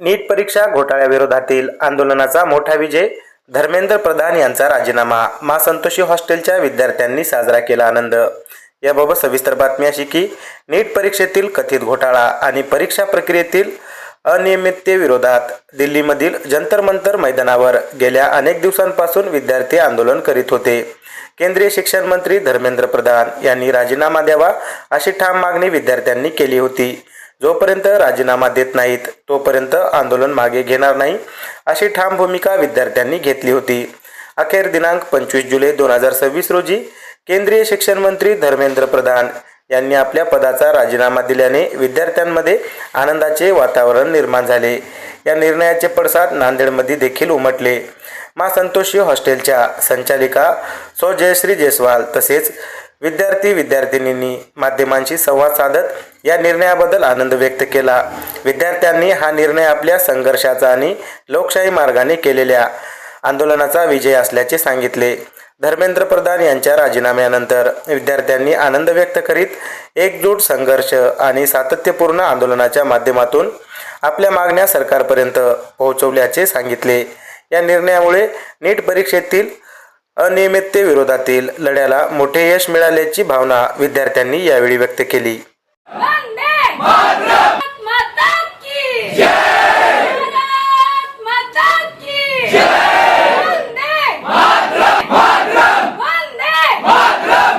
नीट परीक्षा घोटाळ्याविरोधातील आंदोलनाचा मोठा विजय, धर्मेंद्र प्रधान यांचा राजीनामा, माँ संतोषी हॉस्टेलच्या विद्यार्थ्यांनी साजरा केला आनंद। याबाबत सविस्तर बातमी अशी की नीट परीक्षेतील कथित घोटाळा आणि परीक्षा प्रक्रियेतील अनियमिततेविरोधात दिल्लीमधील जंतर मंतर मैदानावर गेल्या अनेक दिवसांपासून विद्यार्थी आंदोलन करीत होते। केंद्रीय शिक्षण मंत्री धर्मेंद्र प्रधान यांनी राजीनामा द्यावा अशी ठाम मागणी विद्यार्थ्यांनी केली होती। जोपर्यंत राजीनामा देत नाहीत तोपर्यंत आंदोलन मागे घेणार नाही अशी ठाम भूमिका विद्यार्थ्यांनी घेतली होती। अखेर दिनांक 25 जुलै 2026 रोजी केंद्रीय शिक्षण मंत्री धर्मेंद्र प्रधान यांनी आपल्या पदाचा राजीनामा दिल्याने विद्यार्थ्यांमध्ये आनंदाचे वातावरण निर्माण झाले। या निर्णयाचे पडसाद नांदेडमध्ये देखील उमटले। माँ संतोषी हॉस्टेलच्या संचालिका सौ जयश्री जयस्वाल तसेच विद्यार्थी-विद्यार्थिनींनी माध्यमांशी संवाद साधत या निर्णयाबद्दल आनंद व्यक्त केला। विद्यार्थ्यांनी हा निर्णय आपल्या संघर्षाचा आणि लोकशाही मार्गाने केलेल्या आंदोलनाचा विजय असल्याचे सांगितले। धर्मेंद्र प्रधान यांच्या राजीनाम्यानंतर विद्यार्थ्यांनी आनंद व्यक्त करीत एकजूट संघर्ष आणि सातत्यपूर्ण आंदोलनाच्या माध्यमातून आपल्या मागण्या सरकारपर्यंत पोहोचवल्याचे सांगितले। या निर्णयामुळे नीट परीक्षेतील अनियमिततेविरोधातील लढ्याला मोठे यश मिळाल्याची भावना विद्यार्थ्यांनी यावेळी व्यक्त केली।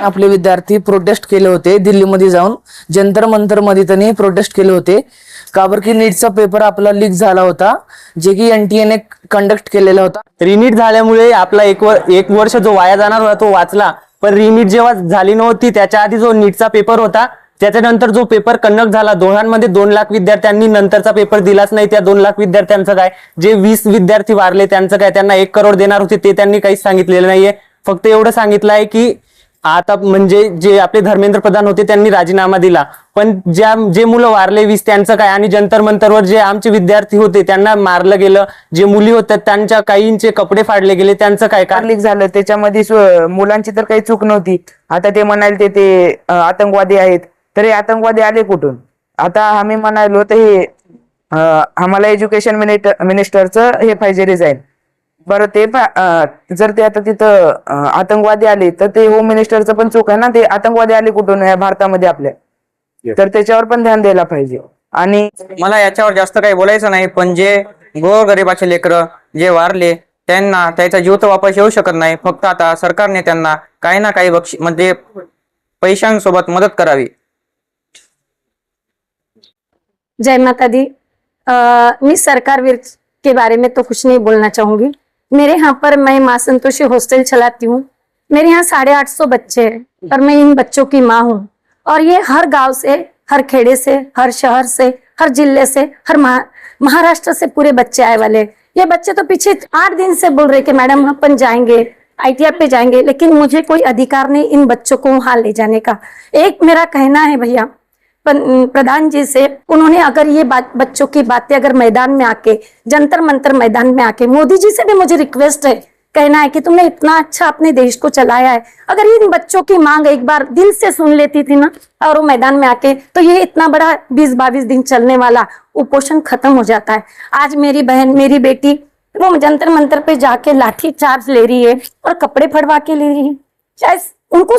आपले विद्यार्थी प्रोटेस्ट केले होते, दिल्लीमध्ये जाऊन जंतर मंतर मध्ये त्यांनी प्रोटेस्ट केले होते। का बरं की नीटचा पेपर आपला लीक झाला होता, जे की एनटीएने कंडक्ट केलेला होता। रिनीट झाल्यामुळे आपला एक वर्ष जो वाया जाणार होता तो वाचला, पण रिनीट जेव्हा झाली नव्हती त्याच्या आधी जो नीटचा पेपर होता त्याच्यानंतर जो पेपर कंडक्ट झाला, दोघांमध्ये 2 लाख विद्यार्थ्यांनी नंतरचा पेपर दिलाच नाही। त्या 2 लाख विद्यार्थ्यांचं काय, जे 20 विद्यार्थी वारले त्यांचं काय, त्यांना 1 करोड देणार होते ते त्यांनी काहीच सांगितलेलं नाहीये। फक्त एवढं सांगितलं आहे की आता म्हणजे जे आपले धर्मेंद्र प्रधान होते त्यांनी राजीनामा दिला, पण जे मुलं वारले 20 त्यांचं काय, आणि जंतर मंतरवर जे आमचे विद्यार्थी होते त्यांना मारलं गेलं, जे मुली होत्या त्यांच्या काहींचे कपडे फाडले गेले, त्यांचं काय लीक झालं त्याच्यामध्ये मुलांची तर काही चूक नव्हती। आता ते म्हणाले ते आतंकवादी आहेत, तर हे आतंकवादी आले कुठून? आता आम्ही म्हणालो तर हे आम्हाला एज्युकेशन मिनिस्टरचं हे पाहिजे रिझाईन। बरं ते जर ते आता तिथं आतंकवादी आले तर ते होम मिनिस्टरचं पण चूक आहे ना, ते आतंकवादी आले कुठून या भारतामध्ये आपल्या, तर त्याच्यावर पण ध्यान द्यायला पाहिजे। आणि मला याच्यावर जास्त काही बोलायचं नाही, पण जे गोरगरिबाचे लेकरं जे वारले त्यांना त्याचा जीव तर वापस येऊ शकत नाही। फक्त आता सरकारने त्यांना काही ना काही म्हणजे पैशांसोबत मदत करावी। जय माता दी। मैं सरकार के बारे में तो कुछ नहीं बोलना चाहूंगी। मेरे यहाँ पर मैं माँ संतोषी हॉस्टल चलाती हूँ। मेरे यहाँ 850 बच्चे हैं और मैं इन बच्चों की माँ हूँ। और ये हर गांव से, हर खेड़े से, हर शहर से, हर जिले से, हर महाराष्ट्र से पूरे बच्चे आए वाले। ये बच्चे तो पीछे 8 दिन से बोल रहे कि मैडम हम अपन जाएंगे, ITI पे जाएंगे, लेकिन मुझे कोई अधिकार नहीं इन बच्चों को वहां ले जाने का। एक मेरा कहना है भैया प्रधान जी से, उन्होंने अगर ये बच्चों की बातें अगर मैदान में आके, जंतर मंतर मैदान में आके, मोदी जी से भी मुझे रिक्वेस्ट है, कहना है कि तुमने इतना अच्छा अपने देश को चलाया है, अगर इन बच्चों की मांग एक बार दिल से सुन लेती थी ना और वो मैदान में आके, तो ये इतना बड़ा 20-22 दिन चलने वाला कुपोषण खत्म हो जाता है। आज मेरी बहन, मेरी बेटी वो जंतर मंतर पे जाके लाठी चार्ज ले रही है और कपड़े फड़वा के ले रही है। शायद उनको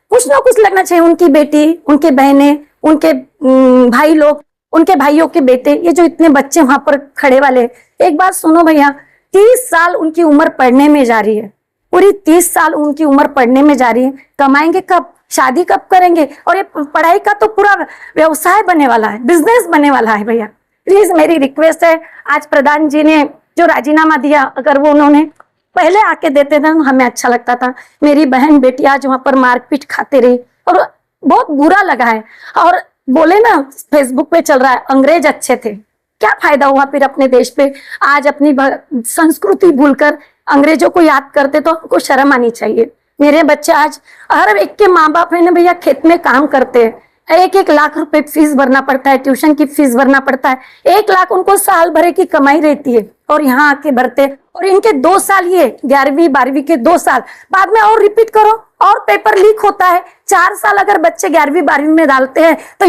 कुछ ना कुछ लगना चाहिए। उनकी बेटी, उनके बहनें, उनके भाई लोग, उनके भाइयों के बेटे, ये जो इतने बच्चे वहां पर खड़े वाले, एक बात सुनो भैया, 30 साल उनकी उम्र पढ़ने में जा रही है, पूरी 30 साल उनकी उम्र पढ़ने में जा रही है। कमाएंगे कब, शादी कब करेंगे? और ये पढ़ाई का तो पूरा व्यवसाय बनने वाला है, बिजनेस बनने वाला है। भैया प्लीज मेरी रिक्वेस्ट है, आज प्रधान जी ने जो राजीनामा दिया, अगर वो उन्होंने पहले आके देते थे हमें अच्छा लगता था। मेरी बहन बेटी आज वहां पर मारपीट खाते रही और बहुत बुरा लगा है। और बोले ना, फेसबुक पे चल रहा है अंग्रेज अच्छे थे, क्या फायदा हुआ फिर अपने देश पे? आज अपनी संस्कृति भूलकर अंग्रेजों को याद करते तो हमको शर्म आनी चाहिए। मेरे बच्चे आज, हर एक के माँ बाप है ना भैया, खेत में काम करते हैं, 1-1 लाख रुपए फीस भरना पड़ता है, ट्यूशन की फीस भरना पड़ता है। 1 लाख उनको साल भरे की कमाई रहती है और यहाँ आके भरते, और इनके 2 साल, ये 11वीं 12वीं के 2 साल बाद में और रिपीट करो और पेपर लीक होता है। 4 साल अगर बच्चे 11वीं 12वीं में डालते हैं तो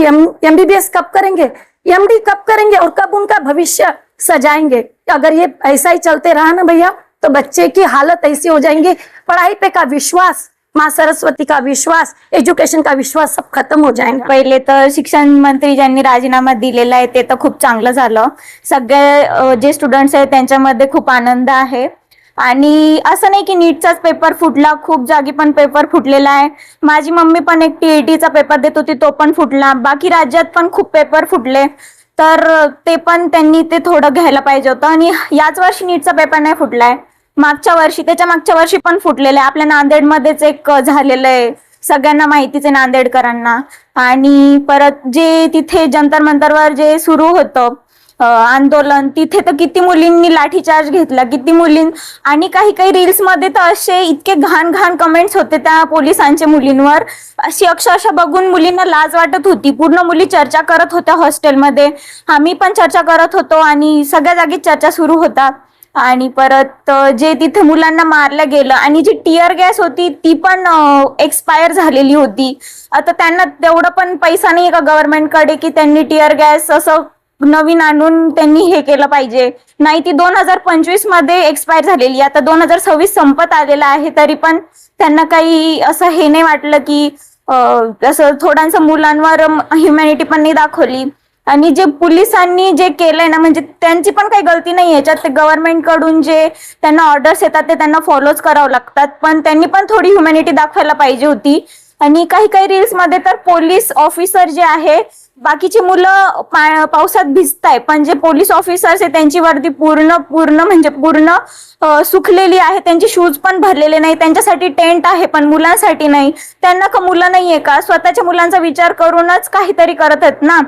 MBBS कब करेंगे, MD कब करेंगे, और कब उनका भविष्य सजाएंगे। अगर ये ऐसा ही चलते रहा ना भैया तो बच्चे की हालत ऐसी हो जाएंगे, पढ़ाई पे का विश्वास, माँ सरस्वती का विश्वास, एज्युकेशन का विश्वास सब खत्म हो जाएगा। पहिले तर शिक्षण मंत्री ज्यांनी राजीनामा दिलेला आहे ते तर खूप चांगलं झालं. सगळे जे स्टुडंट्स आहेत त्यांच्यामध्ये खूप आनंद आहे. आणि असं नाही की नीटचाच पेपर फुटला, खूप जागी पण पेपर फुटलेला आहे. माझी मम्मी पण एक TETचा पेपर देत होती, तो पण फुटला. बाकी राज्यात पण खूप पेपर फुटले, तर ते पण त्यांनी ते थोडं घ्यायला पाहिजे होतं. आणि याच वर्षी नीटचा पेपर नाही फुटलाय, मागच्या वर्षी, त्याच्या मागच्या वर्षी पण फुटलेलं आहे. आपल्या नांदेडमध्येच एक झालेलं आहे, सगळ्यांना माहितीच आहे नांदेडकरांना. आणि परत जे तिथे जंतर मंतरवर जे सुरू होतं आंदोलन, तिथे तर किती मुलींनी लाठीचार्ज घेतला, किती मुलीं. आणि काही काही रील्स मध्ये तर असे इतके घाण घाण कमेंट्स होते त्या पोलिसांच्या मुलींवर, अशी अक्षरशः बघून मुलींना लाज वाटत होती. पूर्ण मुली चर्चा करत होत्या हॉस्टेलमध्ये, आम्ही पण चर्चा करत होतो आणि सगळ्या जागी चर्चा सुरू होता. आणि परत जे तिथे मुलांना मारलं गेलं आणि जी टिअर गॅस होती ती पण एक्सपायर झालेली होती. आता त्यांना तेवढं पण पैसा नाही का गव्हर्नमेंटकडे की त्यांनी टिअर गॅस असं नवीन आणून त्यांनी हे केलं पाहिजे. नाही, ती 2025 मध्ये एक्सपायर झालेली, आता 2026 संपत आलेला आहे, तरी पण त्यांना काही असं हे नाही वाटलं की असं थोडासा मुलांवर ह्युमॅनिटी पण नाही दाखवली. आणि जे पोलिसांनी जे केलंय ना, म्हणजे त्यांची पण काही गलती नाही याच्यात. ते गव्हर्नमेंट कडून जे त्यांना ऑर्डर्स येतात ते त्यांना फॉलोच करावं लागतात, पण त्यांनी पण थोडी ह्युमॅनिटी दाखवायला पाहिजे होती. आणि काही काही रील्स मध्ये तर पोलीस ऑफिसर जे आहे, बाकीची मुलं पावसात भिजताय, पण जे पोलीस ऑफिसर्स आहे त्यांची वर्दी पूर्ण म्हणजे पूर्ण सुकलेली आहे, त्यांचे शूज पण भरलेले नाही. त्यांच्यासाठी टेंट आहे पण मुलांसाठी नाही. त्यांना का मुलं नाहीये का? स्वतःच्या मुलांचा विचार करूनच काहीतरी करत आहेत ना.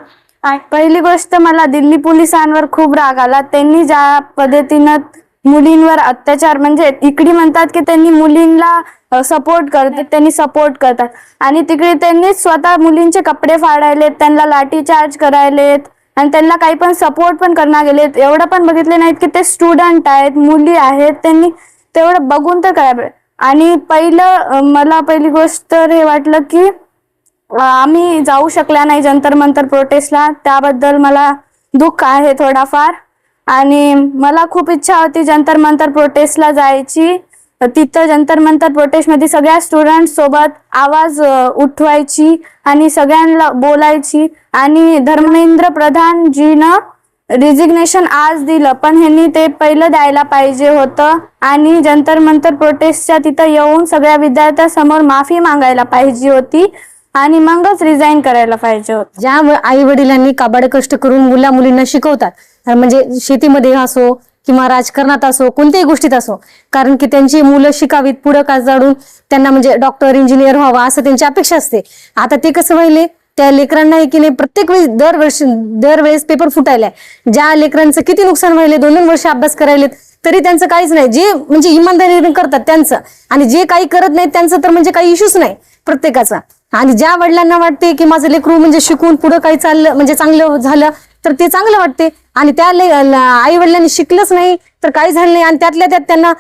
पहिली गोष्ट, मला दिल्ली पोलिसांवर खूप राग आला. त्यांनी ज्या पद्धतीनं मुलींवर अत्याचार, म्हणजे इकडे म्हणतात की त्यांनी मुलींना सपोर्ट करतात, त्यांनी सपोर्ट करतात, आणि तिकडे त्यांनी स्वतः मुलींचे कपडे फाडायलेत, त्यांना लाठीचार्ज करायलेत आणि त्यांना काही पण सपोर्ट पण करणार गेलेत. एवढं पण बघितले नाहीत की ते स्टुडंट आहेत, मुली आहेत, त्यांनी तेवढं बघून तर करायला. आणि मला पहिली गोष्ट तर हे वाटलं की आम्ही जाऊ शकल्या नाही जंतर मंतर प्रोटेस्टला, त्याबद्दल मला दुःख आहे थोडाफार. आणि मला खूप इच्छा होती जंतर मंतर प्रोटेस्टला जायची. तिथं जंतर मंतर प्रोटेस्ट मध्ये सगळ्या स्टुडंट सोबत आवाज उठवायची आणि सगळ्यांना बोलायची. आणि धर्मेंद्र प्रधान जीनं रिजिग्नेशन आज दिलं, पण ह्यांनी ते पहिलं द्यायला पाहिजे होतं. आणि जंतर मंतर प्रोटेस्टच्या तिथं येऊन सगळ्या विद्यार्थ्यांसमोर माफी मागायला पाहिजे होती आणि मगच रिझाईन करायला पाहिजे होतं. ज्या आई वडिलांनी काबाड कष्ट करून मुला मुलींना शिकवतात, म्हणजे शेतीमध्ये असो किंवा राजकारणात असो, कोणत्याही गोष्टीत असो, कारण की त्यांची मुलं शिकावीत, पुढं का जाऊन त्यांना म्हणजे डॉक्टर इंजिनियर व्हावा असं त्यांची अपेक्षा असते. आता ते कसं व्हायले, त्या लेकरांना की नाही प्रत्येक वेळेस दरवेळेस पेपर फुटायलाय. ज्या लेकरांचं किती नुकसान व्हायले, 2-2 वर्ष अभ्यास करायलेत तरी त्यांचं काहीच नाही. जे म्हणजे इमानदारीने करतात त्यांचं, आणि जे काही करत नाहीत त्यांचं तर म्हणजे काही इश्यूच नाही प्रत्येकाचा. आणि ज्या वडिलांना वाटते की माझं लेकरू म्हणजे शिकून पुढं काही चाललं, म्हणजे चांगलं झालं तर ते चांगलं वाटते, आणि त्या आई वडिलांनी शिकलंच नाही तर काही झालं नाही, आणि त्यातल्या त्यात त्यांना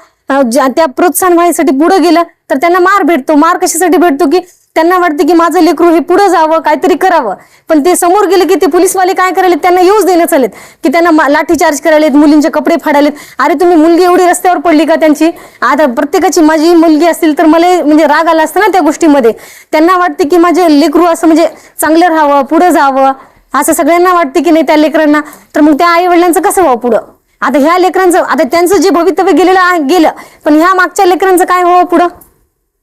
त्या प्रोत्साहन व्हायसाठी पुढे गेलं तर त्यांना मार भेटतो. मार कशासाठी भेटतो की त्यांना वाटते की माझं लेकरू हे पुढे जावं, काहीतरी करावं, पण ते समोर गेले की ते पोलीसवाले काय करायलेत, त्यांना येऊच देण्यात आलेत की त्यांना लाठीचार्ज करायलेत, मुलींचे कपडे फाडालेत. अरे तुम्ही मुलगी एवढी रस्त्यावर पडली का त्यांची? आता प्रत्येकाची, माझी मुलगी असतील तर मला म्हणजे राग आला असता ना त्या गोष्टीमध्ये. त्यांना वाटते की माझे लेकरू असं म्हणजे चांगलं राहावं, पुढे जावं, असं सगळ्यांना वाटते की नाही त्या लेकरांना. तर मग त्या आई वडिलांचं कसं व्हावं पुढं? आता ह्या लेकरांचं, आता त्यांचं जे भवितव्य गेलं, पण ह्या मागच्या लेकरांचं काय व्हावं पुढं?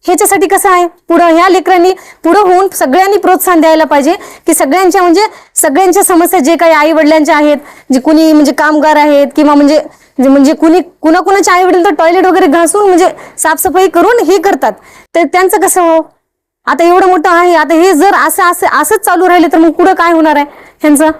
ह्याच्यासाठी कसं आहे, पुढं ह्या लेकरांनी पुढं होऊन सगळ्यांनी प्रोत्साहन द्यायला पाहिजे की सगळ्यांच्या समस्या जे काही आई वडिलांच्या आहेत, जे कुणी म्हणजे कामगार आहेत किंवा म्हणजे कुणाच्या आई वडील तर टॉयलेट वगैरे घासून म्हणजे साफसफाई करून हे करतात, तर त्यांचं कसं हो? आता एवढं मोठं आहे, आता हे जर असंच चालू राहिले तर मग पुढं काय होणार आहे ह्यांचं?